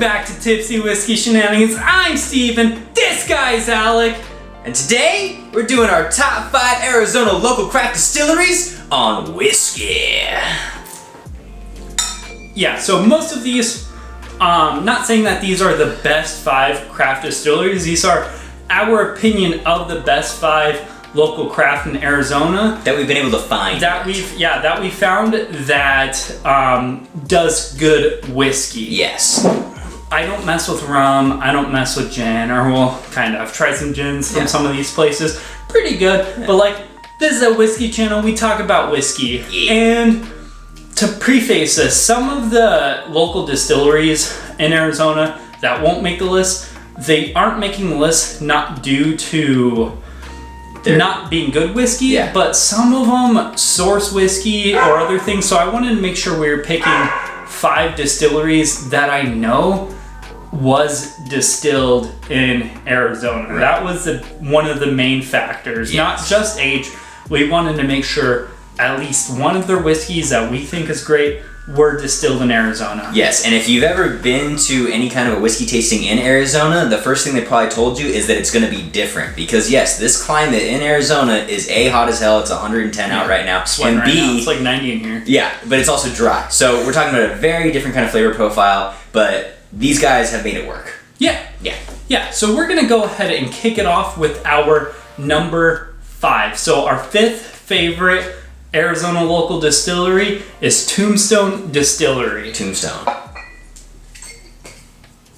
back to Tipsy Whiskey Shenanigans. I'm Steven, this guy's Alec. And today, we're doing our top 5 Arizona local craft distilleries on whiskey. Yeah, so most of these, not saying that these are the best 5 craft distilleries, these are our opinion of the best 5 local craft in Arizona. That we've been able to find. That we found that does good whiskey. Yes. I don't mess with rum, I don't mess with gin, or well, kind of. I've tried some gins from some of these places. Pretty good, but like, this is a whiskey channel, we talk about whiskey. Yeah. And to preface this, some of the local distilleries in Arizona that won't make the list, they aren't making the list not due to not being good whiskey, but some of them source whiskey or other things. So I wanted to make sure we were picking 5 distilleries that I know was distilled in Arizona. Right. That was one of the main factors, not just age. We wanted to make sure at least one of their whiskeys that we think is great were distilled in Arizona. Yes, and if you've ever been to any kind of a whiskey tasting in Arizona, the first thing they probably told you is that it's going to be different. Because yes, this climate in Arizona is A, hot as hell, it's 110 out right now, Sweating and B, right now. It's like 90 in here. Yeah, but it's also dry. So we're talking about a very different kind of flavor profile, but these guys have made it work. Yeah, so we're going to go ahead and kick it off with our number 5. So our 5th favorite Arizona local distillery is Tombstone Distillery. Tombstone.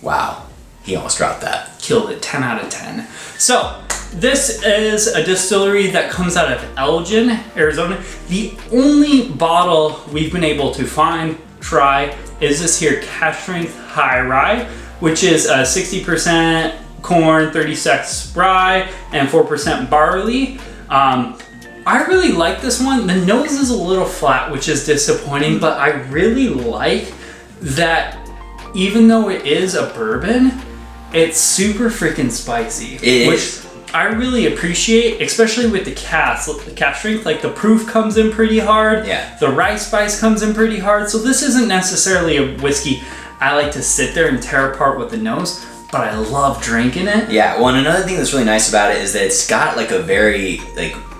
Wow, he almost dropped that. Killed it, 10 out of 10. So, this is a distillery that comes out of Elgin, Arizona. The only bottle we've been able to try, is this here cask strength high rye, which is 60% corn, 36 rye, and 4% barley. I really like this one. The nose is a little flat, which is disappointing, but I really like that even though it is a bourbon, it's super freaking spicy. Which I really appreciate, especially with the cask strength. Like, the proof comes in pretty hard. Yeah. The rye spice comes in pretty hard. So this isn't necessarily a whiskey I like to sit there and tear apart with the nose, but I love drinking it. Yeah, well, and another thing that's really nice about it is that it's got like a very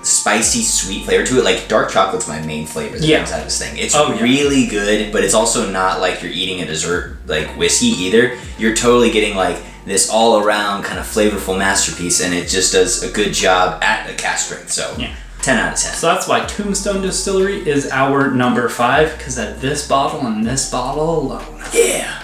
spicy, sweet flavor to it. Like, dark chocolate's my main flavor that comes out of this thing. It's really good, but it's also not like you're eating a dessert like whiskey either. You're totally getting like this all around kind of flavorful masterpiece, and it just does a good job at the cask strength. So 10 out of 10. So that's why Tombstone Distillery is our number 5, because at this bottle and this bottle alone. Yeah.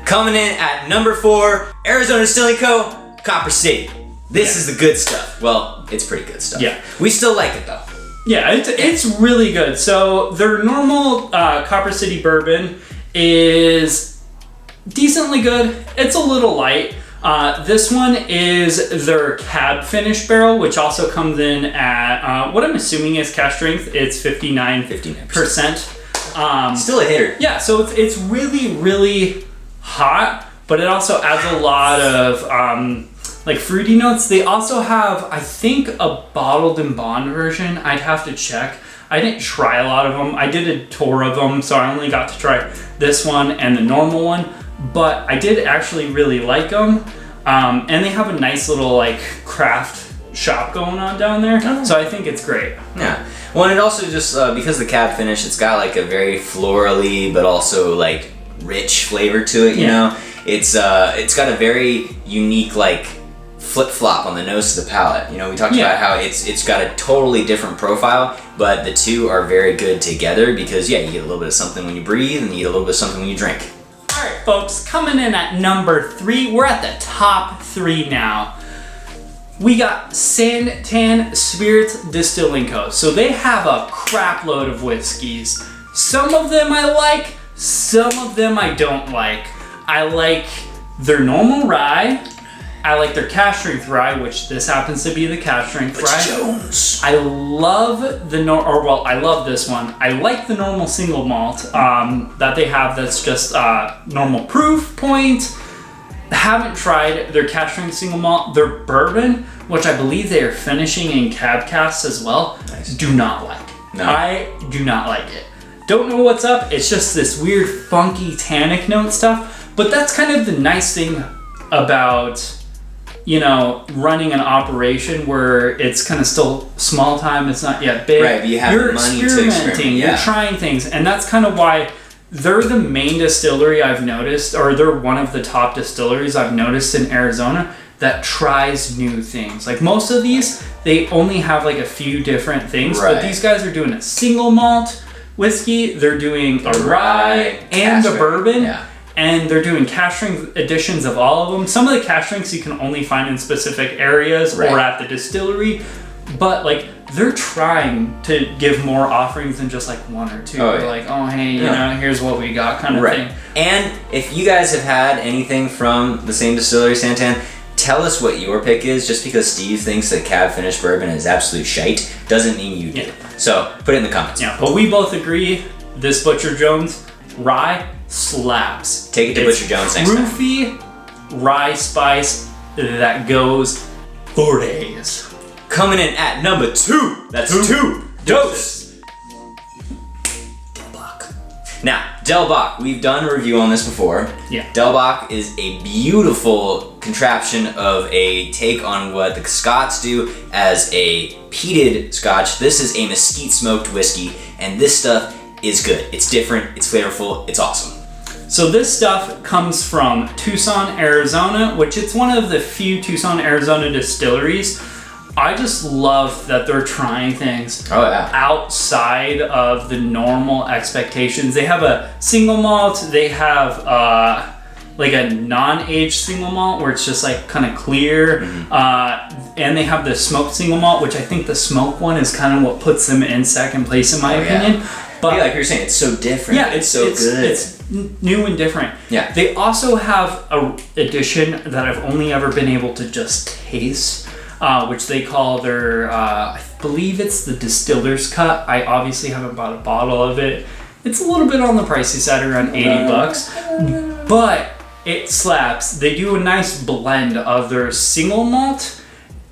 Coming in at number 4, Arizona Distilling Co., Copper City. This is the good stuff. Well, it's pretty good stuff. Yeah. We still like it though. Yeah, it's really good. So their normal Copper City bourbon is decently good. It's a little light. This one is their cab finish barrel, which also comes in at what I'm assuming is cask strength. It's 59%. Still a hitter. Yeah, so it's really, really hot, but it also adds a lot of like fruity notes. They also have, I think, a bottled and bond version. I'd have to check. I didn't try a lot of them. I did a tour of them, so I only got to try this one and the normal one, but I did actually really like them. And they have a nice little like craft shop going on down there, so I think it's great. Yeah. Well, and it also just, because the cab finish, it's got like a very florally, but also like rich flavor to it, you know? It's got a very unique like flip-flop on the nose to the palate. You know, we talked about how it's got a totally different profile, but the two are very good together because you get a little bit of something when you breathe and you get a little bit of something when you drink. Alright folks, coming in at number 3, we're at the top 3 now. We got Santan Spirits Distilling Co. So they have a crap load of whiskeys. Some of them I like, some of them I don't like. I like their normal rye. I like their cask strength rye, which this happens to be the cask strength rye. Jones. I love I love this one. I like the normal single malt that they have. That's just normal proof point. Haven't tried their cask strength single malt. Their bourbon, which I believe they are finishing in cab casks as well. Nice. Do not like. No. I do not like it. Don't know what's up. It's just this weird, funky tannic note stuff. But that's kind of the nice thing about, you know, running an operation where it's kind of still small time, it's not yet big. Right, but you have you're money to experimenting, experiment. you're trying things, and that's kind of why they're the main distillery I've noticed, or they're one of the top distilleries I've noticed in Arizona that tries new things. Like most of these, they only have like a few different things, but these guys are doing a single malt whiskey, they're doing a rye and a bourbon. And they're doing cask strength editions of all of them. Some of the cask strengths you can only find in specific areas or at the distillery. But like they're trying to give more offerings than just like one or two. Like, oh hey, you know, here's what we got kind of thing. And if you guys have had anything from the same distillery, Santan, tell us what your pick is. Just because Steve thinks that cab finished bourbon is absolute shite doesn't mean you do. So put it in the comments. Yeah, but we both agree this Butcher Jones rye slaps. Take it to Butcher Jones next time. Roofy rye spice that goes for days. Coming in at number 2. That's 2 dose. Delbach. Now, Delbach, we've done a review on this before. Yeah. Delbach is a beautiful contraption of a take on what the Scots do as a peated Scotch. This is a mesquite smoked whiskey, and this stuff is good. It's different, it's flavorful, it's awesome. So this stuff comes from Tucson, Arizona, which it's one of the few Tucson, Arizona distilleries. I just love that they're trying things outside of the normal expectations. They have a single malt, they have like a non-aged single malt where it's just like kind of clear, and they have the smoked single malt, which I think the smoked one is kind of what puts them in second place in my opinion. But like you're saying, it's so different. Yeah, it's so good. It's new and different. Yeah. They also have a edition that I've only ever been able to just taste, which they call their, I believe it's the Distiller's Cut. I obviously haven't bought a bottle of it. It's a little bit on the pricey side, around $80, but it slaps. They do a nice blend of their single malt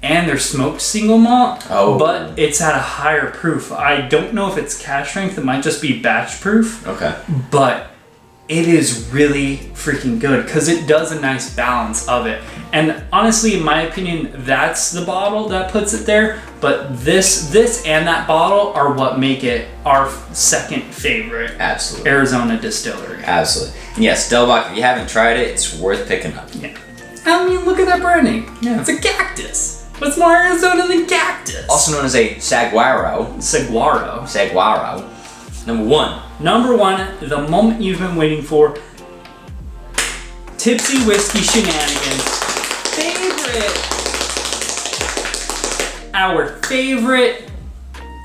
and their smoked single malt, but it's at a higher proof. I don't know if it's cask strength, it might just be batch proof. But it is really freaking good because it does a nice balance of it. And honestly, in my opinion, that's the bottle that puts it there. But this and that bottle are what make it our second favorite Arizona distillery. Absolutely. And yes, Delbach, if you haven't tried it, it's worth picking up. Yeah. I mean, look at that branding. Yeah. It's a cactus. What's more Arizona than cactus? Also known as a saguaro. Saguaro. Number 1. Number 1, the moment you've been waiting for. Tipsy Whiskey Shenanigans. Our favorite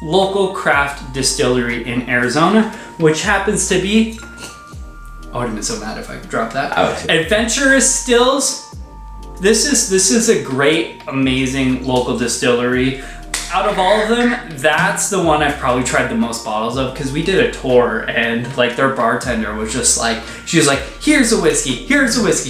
local craft distillery in Arizona, which happens to be, I would have been so mad if I could drop that. Adventurous Stills. This is a great, amazing local distillery. Out of all of them, that's the one I've probably tried the most bottles of because we did a tour and like their bartender was just like, she was like, here's a whiskey,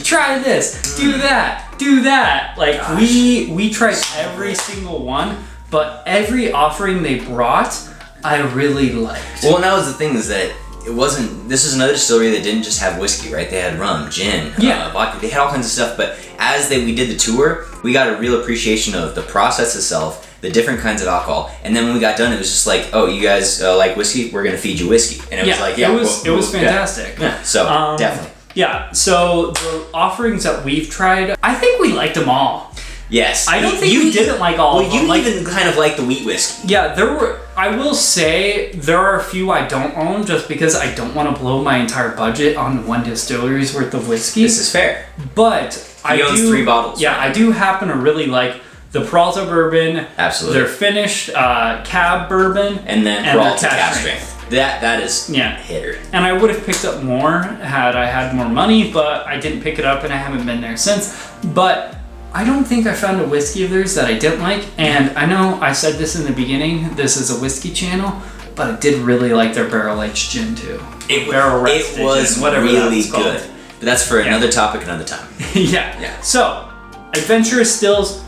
try this, do that. Like we tried every single one, but every offering they brought, I really liked. Well, and that was the thing is that it wasn't, this is another distillery that didn't just have whiskey, right? They had rum, gin, vodka, they had all kinds of stuff, but as we did the tour, we got a real appreciation of the process itself, the different kinds of alcohol, and then when we got done, it was just like, oh, you guys like whiskey? We're gonna feed you whiskey, and it was like, it was fantastic. Yeah, so definitely. Yeah, so the offerings that we've tried, I think we liked them all. Yes. I don't think you didn't like all of them. Well, you even kind of like the wheat whiskey. Yeah, I will say there are a few I don't own just because I don't want to blow my entire budget on one distillery's worth of whiskey. This is fair. But he owns 3 bottles. Yeah, right? I do happen to really like the Peralta bourbon. Absolutely. Their finished cab bourbon. And then Peralta cask strength. That is a hitter. And I would have picked up more had I had more money, but I didn't pick it up and I haven't been there since. But I don't think I found a whiskey of theirs that I didn't like. And I know I said this in the beginning, this is a whiskey channel, but I did really like their barrel-aged gin too. It was really good. But that's for another topic another time. Yeah. So, Adventurous Stills,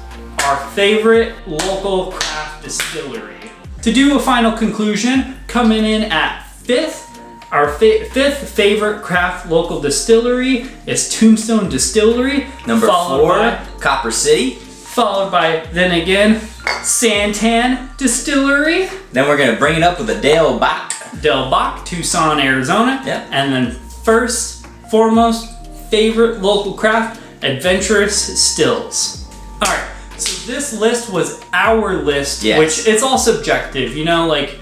our favorite local craft distillery. To do a final conclusion, coming in at 5th, Our fifth favorite craft local distillery is Tombstone Distillery. Number followed 4, by- Copper City. Followed by, then again, Santan Distillery. Then we're gonna bring it up with a Delbach. Delbach, Tucson, Arizona. Yep. And then first, foremost, favorite local craft, Adventurous Stills. All right, so this list was our list, Yes. which it's all subjective, you know, like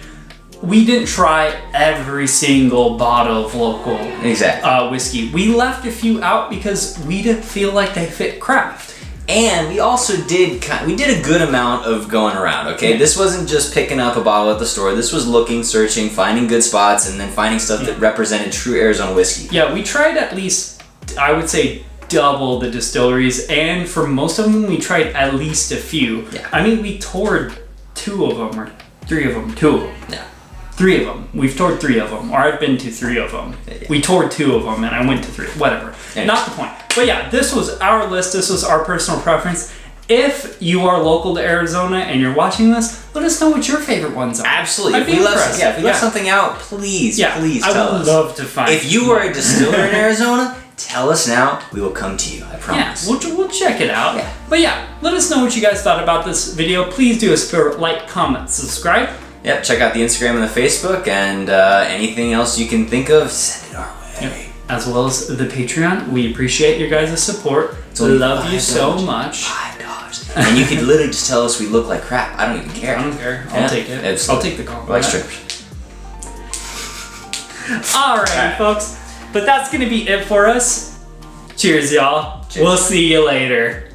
we didn't try every single bottle of local Exactly. whiskey. We left a few out because we didn't feel like they fit craft. And we also did a good amount of going around, okay? Yeah. This wasn't just picking up a bottle at the store. This was looking, searching, finding good spots, and then finding stuff that represented true Arizona whiskey. Yeah, we tried at least, I would say, double the distilleries, and for most of them, we tried at least a few. Yeah. I mean, we toured 2 of them, or 3 of them, 2 of them. Yeah. 3 of them. We've toured 3 of them, or I've been to 3 of them. Yeah. We toured 2 of them, and I went to 3. Whatever. Yeah. Not the point. But yeah, this was our list. This was our personal preference. If you are local to Arizona and you're watching this, let us know what your favorite ones are. Absolutely. I'd be impressed. If we left something out, please tell I would us. love to find. If you are a distiller in Arizona, tell us now. We will come to you. I Yeah, promise. we'll check it out. Yeah. But yeah, let us know what you guys thought about this video. Please do us a favor, like, comment, subscribe. Yep. Check out the Instagram and the Facebook, and anything else you can think of, send it our way. Yep. As well as the Patreon. We appreciate your guys' support. It's only Love you so $5. much. $5. And you could literally just tell us we look like crap. I don't even care. I don't care. Yeah, I'll take it. absolutely. I'll take the compliment. Like strippers. Alright, folks. But that's going to be it for us. Cheers, y'all. Cheers. We'll see you later.